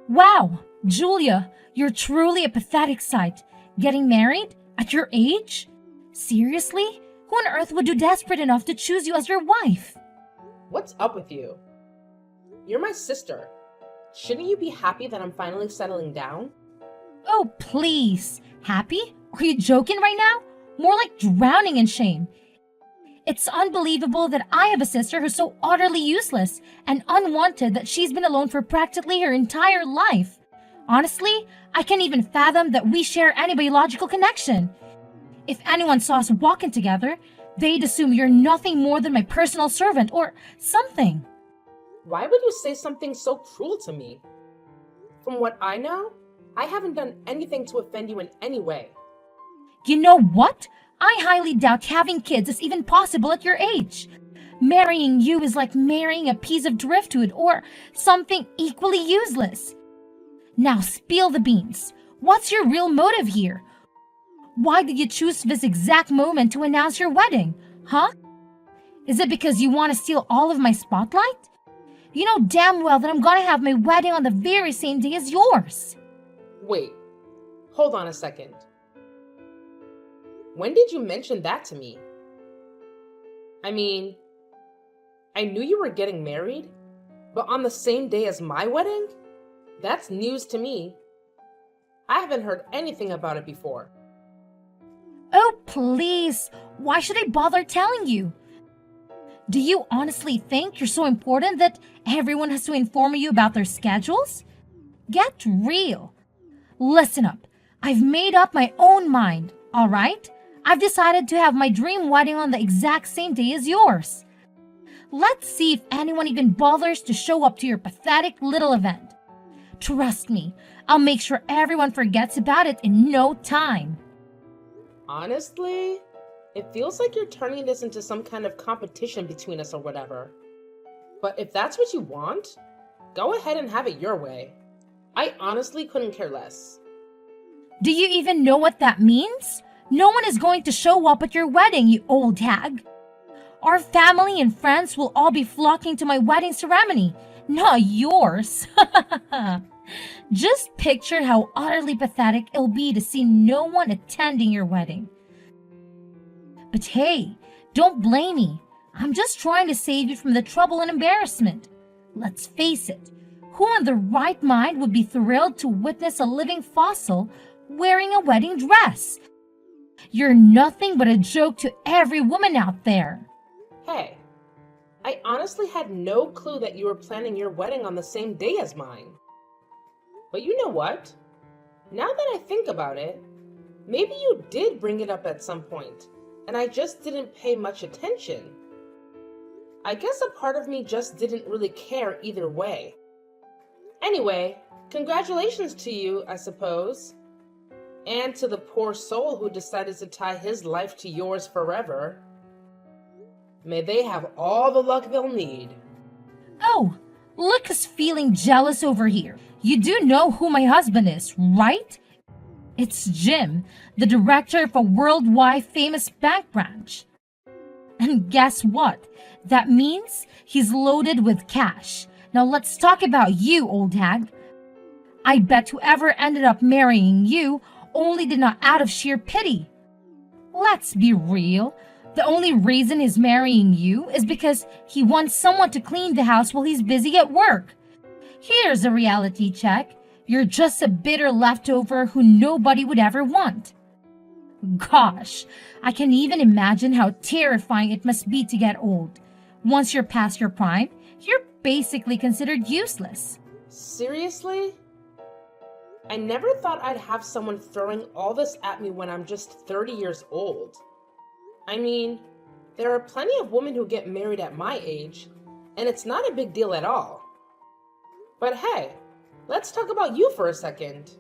Wow, Julia, you're truly a pathetic sight. Getting married? At your age? Seriously? Who on earth would do desperate enough to choose you as your wife? What's up with you? You're my sister. Shouldn't you be happy that I'm finally settling down? Oh, please. Happy? Are you joking right now? More like drowning in shame. It's unbelievable that I have a sister who's so utterly useless and unwanted that she's been alone for practically her entire life. Honestly, I can't even fathom that we share any biological connection. If anyone saw us walking together, they'd assume you're nothing more than my personal servant or something. Why would you say something so cruel to me? From what I know, I haven't done anything to offend you in any way. You know what? I highly doubt having kids is even possible at your age. Marrying you is like marrying a piece of driftwood or something equally useless. Now spill the beans. What's your real motive here? Why did you choose this exact moment to announce your wedding? Huh? Is it because you want to steal all of my spotlight? You know damn well that I'm gonna have my wedding on the very same day as yours. Wait, hold on a second. When did you mention that to me? I mean, I knew you were getting married, but on the same day as my wedding? That's news to me. I haven't heard anything about it before. Oh, please. Why should I bother telling you? Do you honestly think you're so important that everyone has to inform you about their schedules? Get real. Listen up. I've made up my own mind, all right? I've decided to have my dream wedding on the exact same day as yours. Let's see if anyone even bothers to show up to your pathetic little event. Trust me, I'll make sure everyone forgets about it in no time. Honestly, it feels like you're turning this into some kind of competition between us or whatever. But if that's what you want, go ahead and have it your way. I honestly couldn't care less. Do you even know what that means? No one is going to show up at your wedding, you old hag. Our family and friends will all be flocking to my wedding ceremony, not yours. Just picture how utterly pathetic it'll be to see no one attending your wedding. But hey, don't blame me. I'm just trying to save you from the trouble and embarrassment. Let's face it, who in their right mind would be thrilled to witness a living fossil wearing a wedding dress? You're nothing but a joke to every woman out there. Hey, I honestly had no clue that you were planning your wedding on the same day as mine. But you know what? Now that I think about it, maybe you did bring it up at some point, and I just didn't pay much attention. I guess a part of me just didn't really care either way. Anyway, congratulations to you, I suppose. And to the poor soul who decided to tie his life to yours forever. May they have all the luck they'll need. Oh, look who's feeling jealous over here. You do know who my husband is, right? It's Jim, the director of a worldwide famous bank branch. And guess what? That means he's loaded with cash. Now let's talk about you, old hag. I bet whoever ended up marrying you only did not out of sheer pity. Let's be real. The only reason he's marrying you is because he wants someone to clean the house while he's busy at work. Here's a reality check. You're just a bitter leftover who nobody would ever want. Gosh, I can even imagine how terrifying it must be to get old. Once you're past your prime, you're basically considered useless. Seriously? I never thought I'd have someone throwing all this at me when I'm just 30 years old. I mean, there are plenty of women who get married at my age, and it's not a big deal at all. But hey, let's talk about you for a second.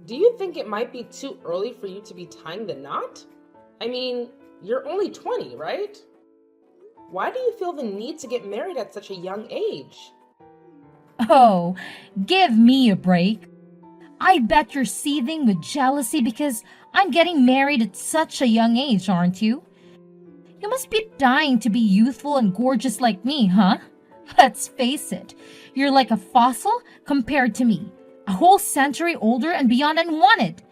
Do you think it might be too early for you to be tying the knot? I mean, you're only 20, right? Why do you feel the need to get married at such a young age? Oh, give me a break. I bet you're seething with jealousy because I'm getting married at such a young age, aren't you? You must be dying to be youthful and gorgeous like me, huh? Let's face it, you're like a fossil compared to me, a whole century older and beyond unwanted.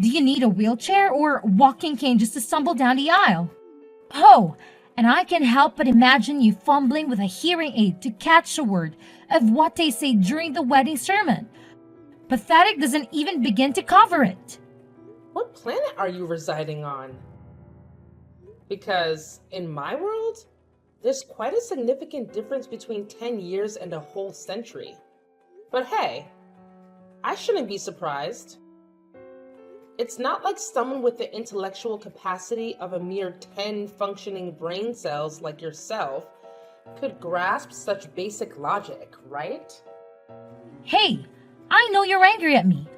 Do you need a wheelchair or walking cane just to stumble down the aisle? Oh, and I can't help but imagine you fumbling with a hearing aid to catch a word of what they say during the wedding sermon. Pathetic doesn't even begin to cover it. What planet are you residing on? Because in my world, there's quite a significant difference between 10 years and a whole century. But hey, I shouldn't be surprised. It's not like someone with the intellectual capacity of a mere 10 functioning brain cells like yourself could grasp such basic logic, right? Hey, I know you're angry at me,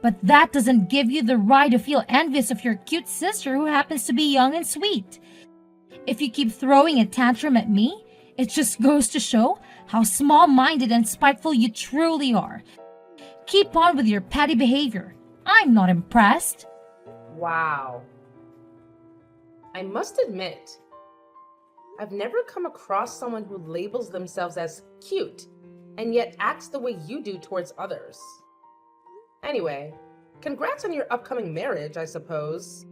but that doesn't give you the right to feel envious of your cute sister who happens to be young and sweet. If you keep throwing a tantrum at me, it just goes to show how small-minded and spiteful you truly are. Keep on with your petty behavior. I'm not impressed. Wow. I must admit, I've never come across someone who labels themselves as cute and yet acts the way you do towards others. Anyway, congrats on your upcoming marriage, I suppose.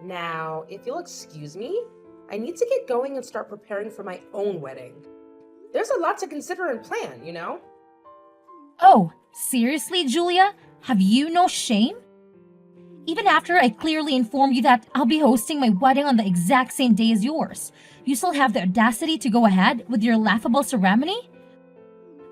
Now, if you'll excuse me, I need to get going and start preparing for my own wedding. There's a lot to consider and plan, you know? Oh, seriously, Julia? Have you no shame? Even after I clearly informed you that I'll be hosting my wedding on the exact same day as yours, you still have the audacity to go ahead with your laughable ceremony?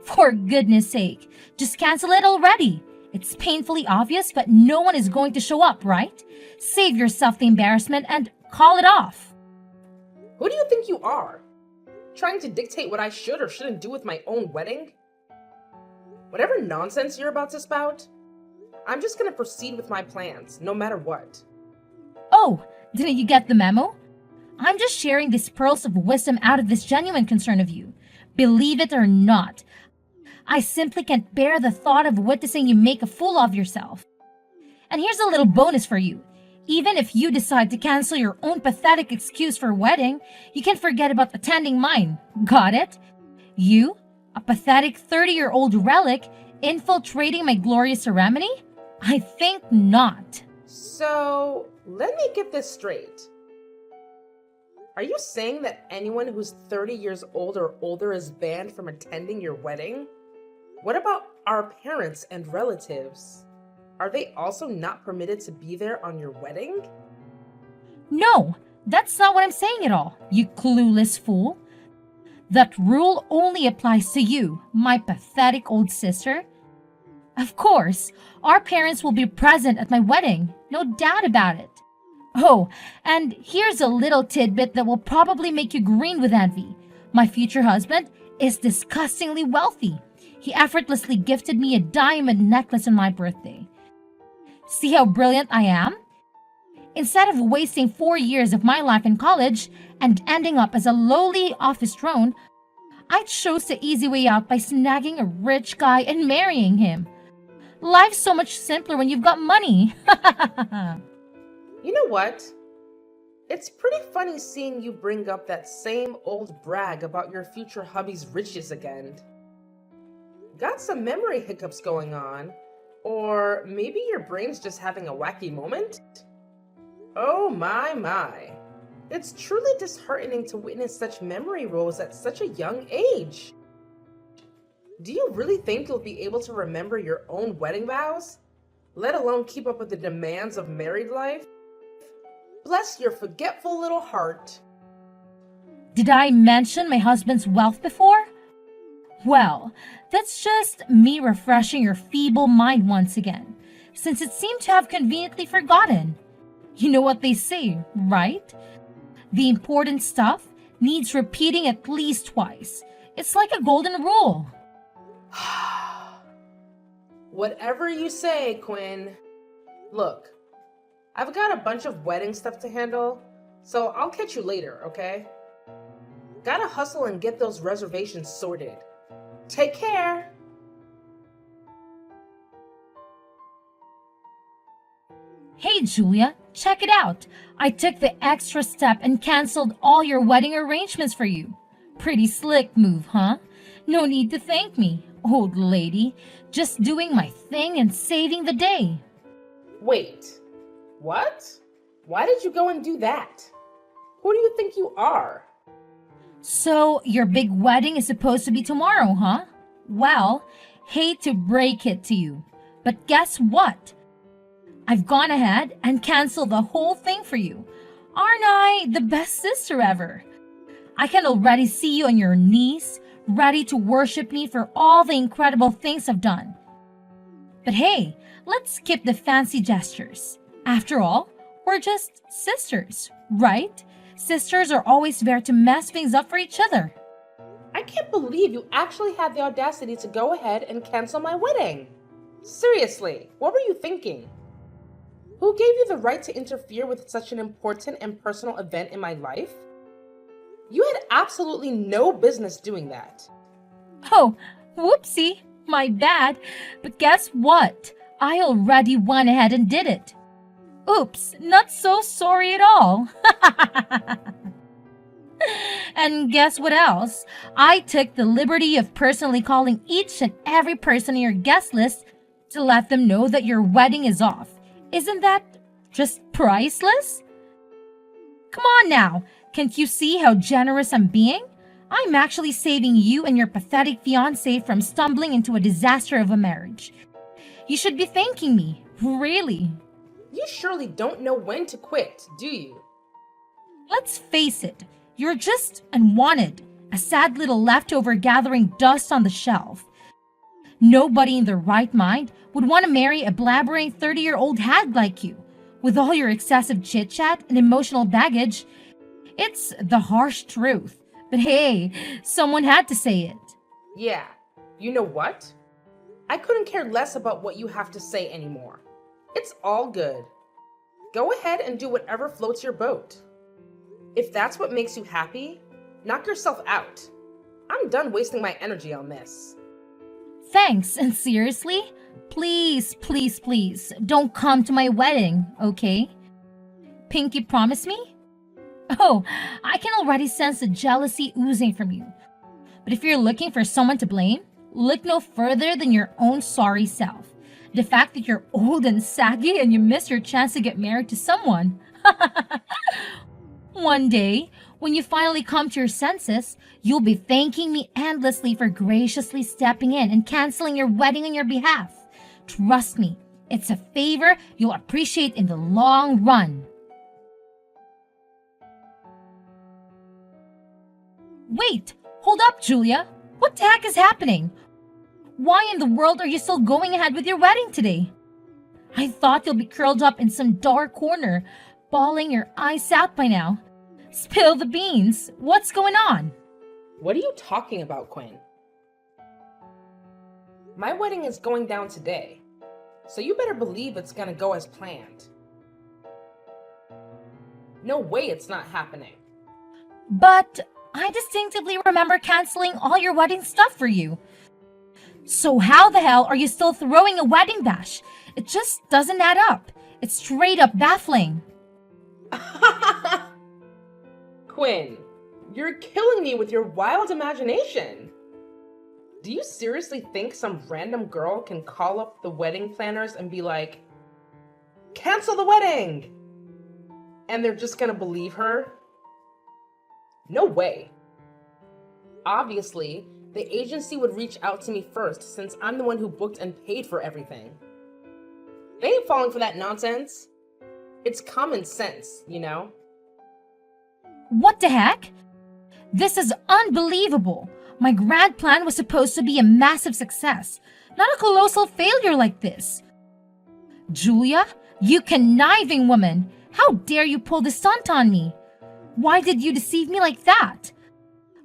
For goodness sake, just cancel it already. It's painfully obvious, but no one is going to show up, right? Save yourself the embarrassment and call it off. Who do you think you are? Trying to dictate what I should or shouldn't do with my own wedding? Whatever nonsense you're about to spout, I'm just gonna proceed with my plans, no matter what. Oh, didn't you get the memo? I'm just sharing these pearls of wisdom out of this genuine concern of you. Believe it or not, I simply can't bear the thought of witnessing you make a fool of yourself. And here's a little bonus for you. Even if you decide to cancel your own pathetic excuse for a wedding, you can forget about attending mine. Got it? You, a pathetic 30-year-old relic, infiltrating my glorious ceremony? I think not. So, let me get this straight. Are you saying that anyone who's 30 years old or older is banned from attending your wedding? What about our parents and relatives? Are they also not permitted to be there on your wedding? No, that's not what I'm saying at all, you clueless fool. That rule only applies to you, my pathetic old sister. Of course, our parents will be present at my wedding, no doubt about it. Oh, and here's a little tidbit that will probably make you green with envy. My future husband is disgustingly wealthy. He effortlessly gifted me a diamond necklace on my birthday. See how brilliant I am? Instead of wasting 4 years of my life in college and ending up as a lowly office drone, I chose the easy way out by snagging a rich guy and marrying him. Life's so much simpler when you've got money. You know what? It's pretty funny seeing you bring up that same old brag about your future hubby's riches again. Got some memory hiccups going on? Or maybe your brain's just having a wacky moment? Oh my. It's truly disheartening to witness such memory rolls at such a young age. Do you really think you'll be able to remember your own wedding vows? Let alone keep up with the demands of married life? Bless your forgetful little heart. Did I mention my husband's wealth before? Well, that's just me refreshing your feeble mind once again, since it seemed to have conveniently forgotten. You know what they say, right? The important stuff needs repeating at least twice. It's like a golden rule. Whatever you say, Quinn. Look, I've got a bunch of wedding stuff to handle, so I'll catch you later, okay? Gotta hustle and get those reservations sorted. Take care! Hey Julia, check it out. I took the extra step and canceled all your wedding arrangements for you. Pretty slick move, huh? No need to thank me, old lady. Just doing my thing and saving the day. Wait, what? Why did you go and do that? Who do you think you are? So, your big wedding is supposed to be tomorrow, huh? Well, hate to break it to you, but guess what? I've gone ahead and canceled the whole thing for you. Aren't I the best sister ever? I can already see you on your knees, ready to worship me for all the incredible things I've done. But hey, let's skip the fancy gestures. After all, we're just sisters, right? Sisters are always there to mess things up for each other. I can't believe you actually had the audacity to go ahead and cancel my wedding. Seriously, what were you thinking? Who gave you the right to interfere with such an important and personal event in my life? You had absolutely no business doing that. Oh, whoopsie, my bad. But guess what? I already went ahead and did it. Oops, not so sorry at all. And guess what else? I took the liberty of personally calling each and every person on your guest list to let them know that your wedding is off. Isn't that just priceless? Come on now, can't you see how generous I'm being? I'm actually saving you and your pathetic fiancé from stumbling into a disaster of a marriage. You should be thanking me, really. You surely don't know when to quit, do you? Let's face it, you're just unwanted, a sad little leftover gathering dust on the shelf. Nobody in their right mind would want to marry a blabbering 30-year-old hag like you. With all your excessive chit-chat and emotional baggage, it's the harsh truth. But hey, someone had to say it. Yeah, you know what? I couldn't care less about what you have to say anymore. It's all good. Go ahead and do whatever floats your boat. If that's what makes you happy, knock yourself out. I'm done wasting my energy on this. Thanks, and seriously, please, please, please, don't come to my wedding, okay? Pinky, promise me? Oh, I can already sense the jealousy oozing from you. But if you're looking for someone to blame, look no further than your own sorry self. The fact that you're old and saggy and you missed your chance to get married to someone. One day, when you finally come to your senses, you'll be thanking me endlessly for graciously stepping in and canceling your wedding on your behalf. Trust me, it's a favor you'll appreciate in the long run. Wait, hold up, Julia. What the heck is happening? Why in the world are you still going ahead with your wedding today? I thought you'll be curled up in some dark corner, bawling your eyes out by now. Spill the beans. What's going on? What are you talking about, Quinn? My wedding is going down today, so you better believe it's gonna go as planned. No way it's not happening. But I distinctively remember canceling all your wedding stuff for you. So how the hell are you still throwing a wedding bash? It just doesn't add up. It's straight up baffling. Quinn, you're killing me with your wild imagination. Do you seriously think some random girl can call up the wedding planners and be like, cancel the wedding? And they're just gonna believe her? No way. Obviously, the agency would reach out to me first since I'm the one who booked and paid for everything. They ain't falling for that nonsense. It's common sense, you know? What the heck? This is unbelievable. My grand plan was supposed to be a massive success, not a colossal failure like this. Julia, you conniving woman, how dare you pull this stunt on me? Why did you deceive me like that?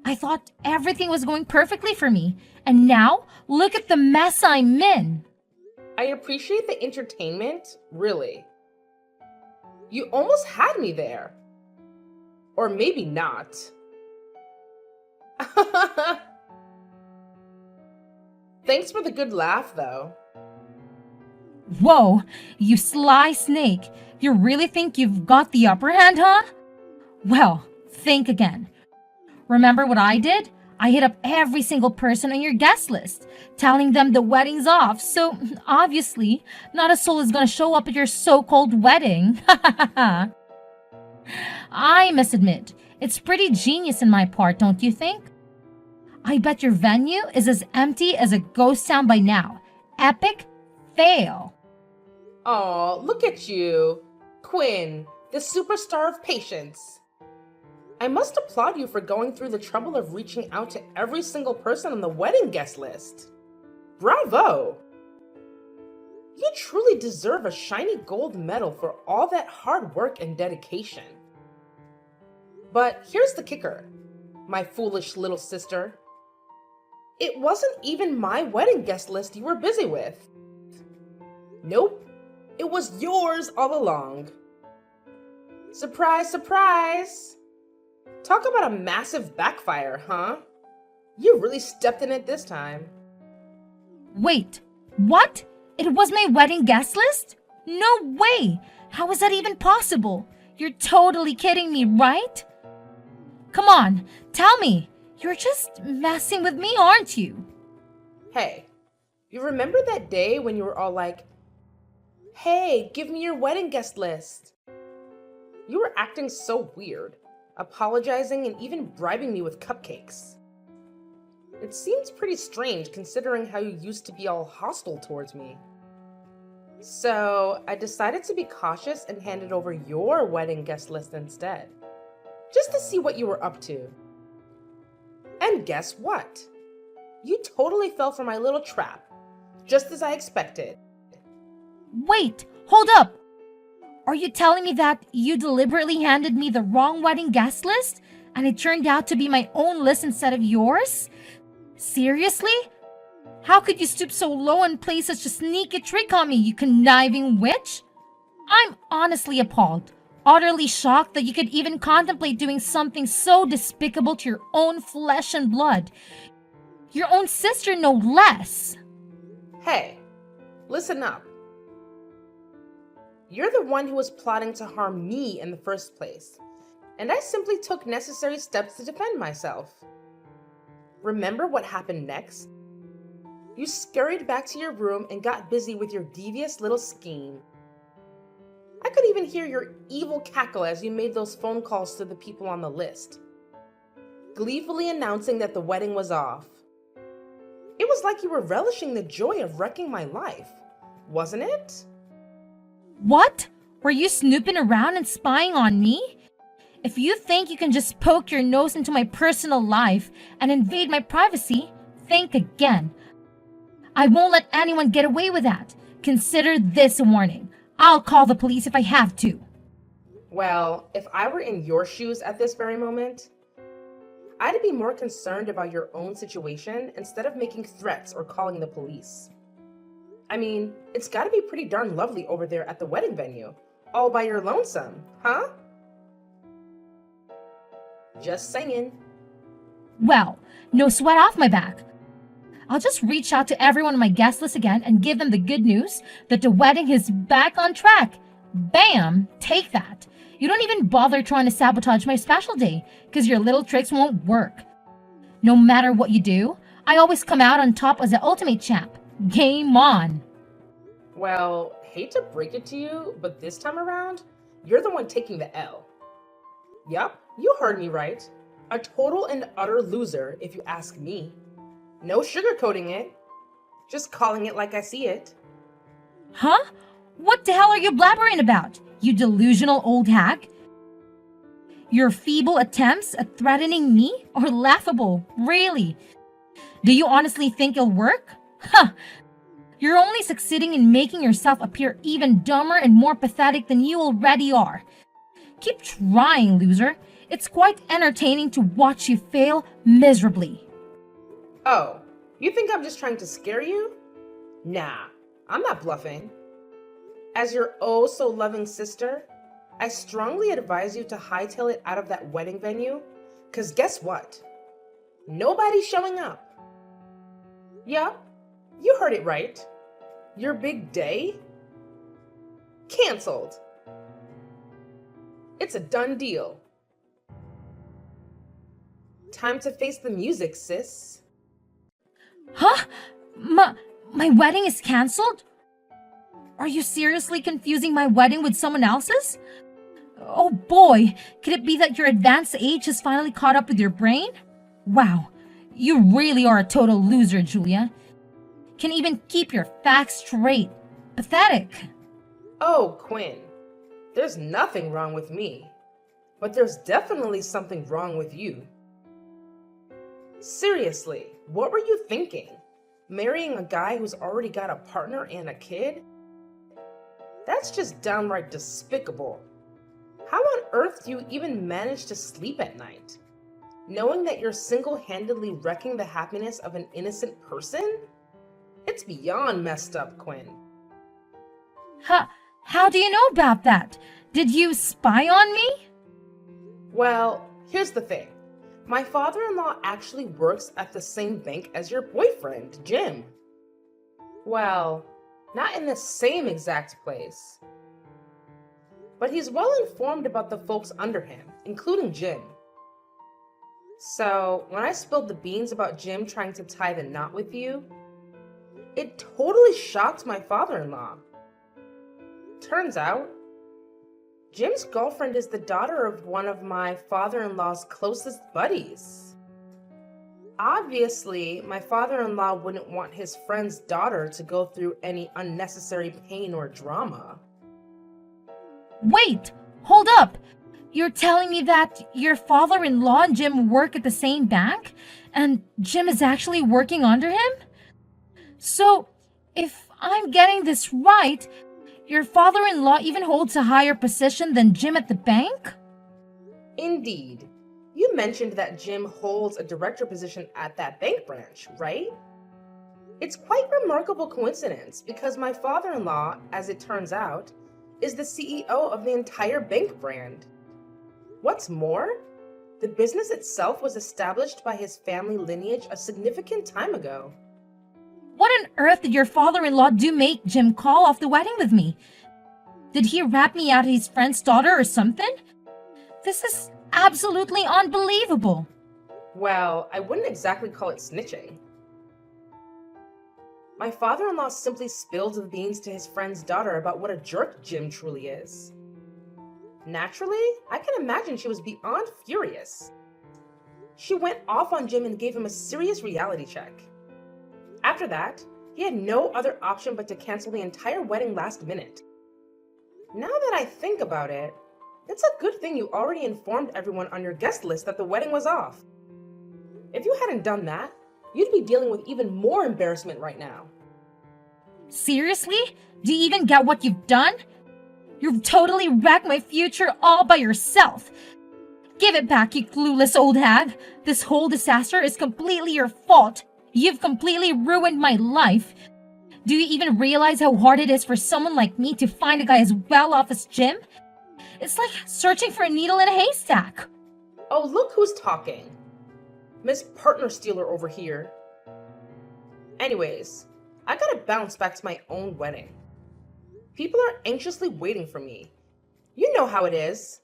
I thought everything was going perfectly for me, and now look at the mess I'm in. I appreciate the entertainment, really. You almost had me there. Or maybe not. Thanks for the good laugh, though. Whoa, you sly snake. You really think you've got the upper hand, huh? Well, think again. Remember what I did? I hit up every single person on your guest list, telling them the wedding's off. So obviously, not a soul is gonna show up at your so-called wedding. I must admit, it's pretty genius in my part, don't you think? I bet your venue is as empty as a ghost town by now. Epic fail. Aw, look at you. Quinn, the superstar of patience. I must applaud you for going through the trouble of reaching out to every single person on the wedding guest list. Bravo! You truly deserve a shiny gold medal for all that hard work and dedication. But here's the kicker, my foolish little sister. It wasn't even my wedding guest list you were busy with. Nope, it was yours all along. Surprise, surprise! Talk about a massive backfire, huh? You really stepped in it this time. Wait, what? It was my wedding guest list? No way! How is that even possible? You're totally kidding me, right? Come on, tell me. You're just messing with me, aren't you? Hey, you remember that day when you were all like, "Hey, give me your wedding guest list"? You were acting so weird, apologizing and even bribing me with cupcakes. It seems pretty strange considering how you used to be all hostile towards me. So I decided to be cautious and handed over your wedding guest list instead, just to see what you were up to. And guess what? You totally fell for my little trap, just as I expected. Wait, hold up! Are you telling me that you deliberately handed me the wrong wedding guest list and it turned out to be my own list instead of yours? Seriously? How could you stoop so low and play such a sneaky trick on me, you conniving witch? I'm honestly appalled, utterly shocked that you could even contemplate doing something so despicable to your own flesh and blood. Your own sister, no less. Hey, listen up. You're the one who was plotting to harm me in the first place, and I simply took necessary steps to defend myself. Remember what happened next? You scurried back to your room and got busy with your devious little scheme. I could even hear your evil cackle as you made those phone calls to the people on the list, gleefully announcing that the wedding was off. It was like you were relishing the joy of wrecking my life, wasn't it? What? Were you snooping around and spying on me? If you think you can just poke your nose into my personal life and invade my privacy, think again. I won't let anyone get away with that. Consider this a warning. I'll call the police if I have to. Well, if I were in your shoes at this very moment, I'd be more concerned about your own situation instead of making threats or calling the police. I mean, it's gotta be pretty darn lovely over there at the wedding venue, all by your lonesome, huh? Just saying. Well, no sweat off my back. I'll just reach out to everyone on my guest list again and give them the good news that the wedding is back on track. Bam! Take that. You don't even bother trying to sabotage my special day because your little tricks won't work. No matter what you do, I always come out on top as the ultimate champ. Game on. Well, hate to break it to you, but this time around, you're the one taking the L. Yup, you heard me right. A total and utter loser, if you ask me. No sugarcoating it. Just calling it like I see it. Huh? What the hell are you blabbering about, you delusional old hack? Your feeble attempts at threatening me are laughable, really. Do you honestly think it'll work? Huh! You're only succeeding in making yourself appear even dumber and more pathetic than you already are. Keep trying, loser. It's quite entertaining to watch you fail miserably. Oh, you think I'm just trying to scare you? Nah, I'm not bluffing. As your oh so loving sister, I strongly advise you to hightail it out of that wedding venue, cause guess what? Nobody's showing up. Yeah, you heard it right. Your big day? Cancelled. It's a done deal. Time to face the music, sis. Huh? My wedding is canceled? Are you seriously confusing my wedding with someone else's? Oh boy, could it be that your advanced age has finally caught up with your brain? Wow, you really are a total loser, Julia. Can even keep your facts straight. Pathetic. Oh, Quinn, there's nothing wrong with me, but there's definitely something wrong with you. Seriously, what were you thinking? Marrying a guy who's already got a partner and a kid? That's just downright despicable. How on earth do you even manage to sleep at night? Knowing that you're single-handedly wrecking the happiness of an innocent person? It's beyond messed up, Quinn. How do you know about that? Did you spy on me? Well, here's the thing. My father-in-law actually works at the same bank as your boyfriend, Jim. Well, not in the same exact place. But he's well informed about the folks under him, including Jim. So, when I spilled the beans about Jim trying to tie the knot with you, it totally shocked my father-in-law. Turns out, Jim's girlfriend is the daughter of one of my father-in-law's closest buddies. Obviously, my father-in-law wouldn't want his friend's daughter to go through any unnecessary pain or drama. Wait, hold up. You're telling me that your father-in-law and Jim work at the same bank? And Jim is actually working under him? So, if I'm getting this right, your father-in-law even holds a higher position than Jim at the bank? Indeed. You mentioned that Jim holds a director position at that bank branch, right? It's quite a remarkable coincidence because my father-in-law, as it turns out, is the CEO of the entire bank brand. What's more, the business itself was established by his family lineage a significant time ago. What on earth did your father-in-law do make Jim call off the wedding with me? Did he rat me out his friend's daughter or something? This is absolutely unbelievable. Well, I wouldn't exactly call it snitching. My father-in-law simply spilled the beans to his friend's daughter about what a jerk Jim truly is. Naturally, I can imagine she was beyond furious. She went off on Jim and gave him a serious reality check. After that, he had no other option but to cancel the entire wedding last minute. Now that I think about it, it's a good thing you already informed everyone on your guest list that the wedding was off. If you hadn't done that, you'd be dealing with even more embarrassment right now. Seriously? Do you even get what you've done? You've totally wrecked my future all by yourself. Give it back, you clueless old hag. This whole disaster is completely your fault. You've completely ruined my life. Do you even realize how hard it is for someone like me to find a guy as well off as Jim? It's like searching for a needle in a haystack. Oh, look who's talking. Miss Partner Stealer over here. Anyways, I gotta bounce back to my own wedding. People are anxiously waiting for me. You know how it is.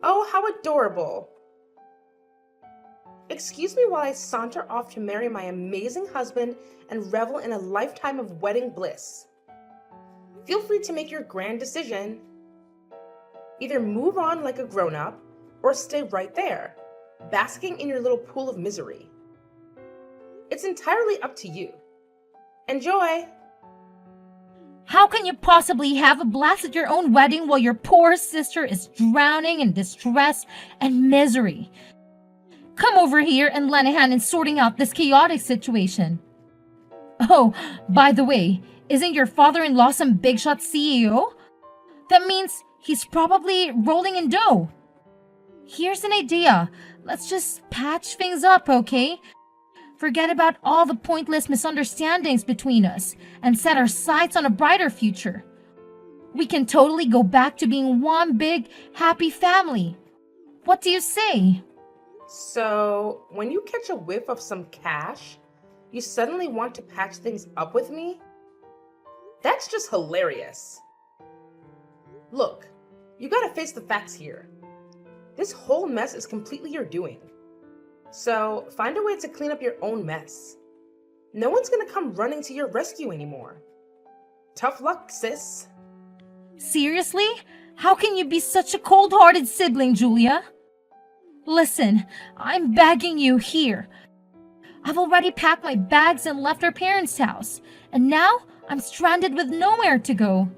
Oh, how adorable. Excuse me while I saunter off to marry my amazing husband and revel in a lifetime of wedding bliss. Feel free to make your grand decision. Either move on like a grown-up or stay right there, basking in your little pool of misery. It's entirely up to you. Enjoy! How can you possibly have a blast at your own wedding while your poor sister is drowning in distress and misery? Come over here and lend a hand in sorting out this chaotic situation. Oh, by the way, isn't your father-in-law some big shot CEO? That means he's probably rolling in dough. Here's an idea. Let's just patch things up, okay? Forget about all the pointless misunderstandings between us and set our sights on a brighter future. We can totally go back to being one big, happy family. What do you say? So, when you catch a whiff of some cash, you suddenly want to patch things up with me? That's just hilarious. Look, you gotta face the facts here. This whole mess is completely your doing. So find a way to clean up your own mess. No one's gonna come running to your rescue anymore. Tough luck, sis. Seriously? How can you be such a cold-hearted sibling, Julia? Listen, I'm begging you here. I've already packed my bags and left our parents' house, and now I'm stranded with nowhere to go.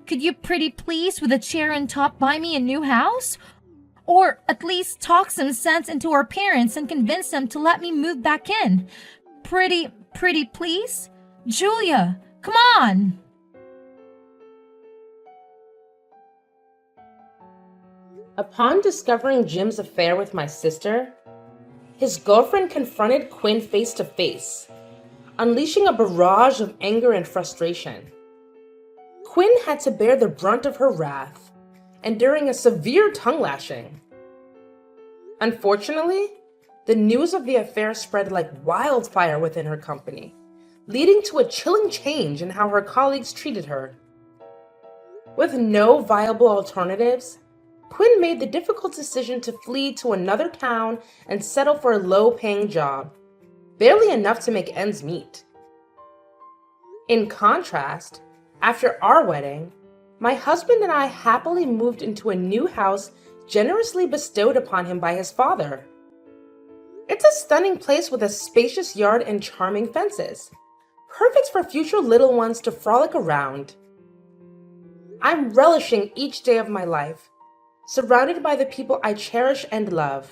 Could you pretty please with a chair and top buy me a new house? Or at least talk some sense into our parents and convince them to let me move back in. Pretty please? Julia, come on! Upon discovering Jim's affair with my sister, his girlfriend confronted Quinn face to face, unleashing a barrage of anger and frustration. Quinn had to bear the brunt of her wrath, enduring a severe tongue lashing. Unfortunately, the news of the affair spread like wildfire within her company, leading to a chilling change in how her colleagues treated her. With no viable alternatives, Quinn made the difficult decision to flee to another town and settle for a low-paying job, barely enough to make ends meet. In contrast, after our wedding, my husband and I happily moved into a new house generously bestowed upon him by his father. It's a stunning place with a spacious yard and charming fences, perfect for future little ones to frolic around. I'm relishing each day of my life, surrounded by the people I cherish and love.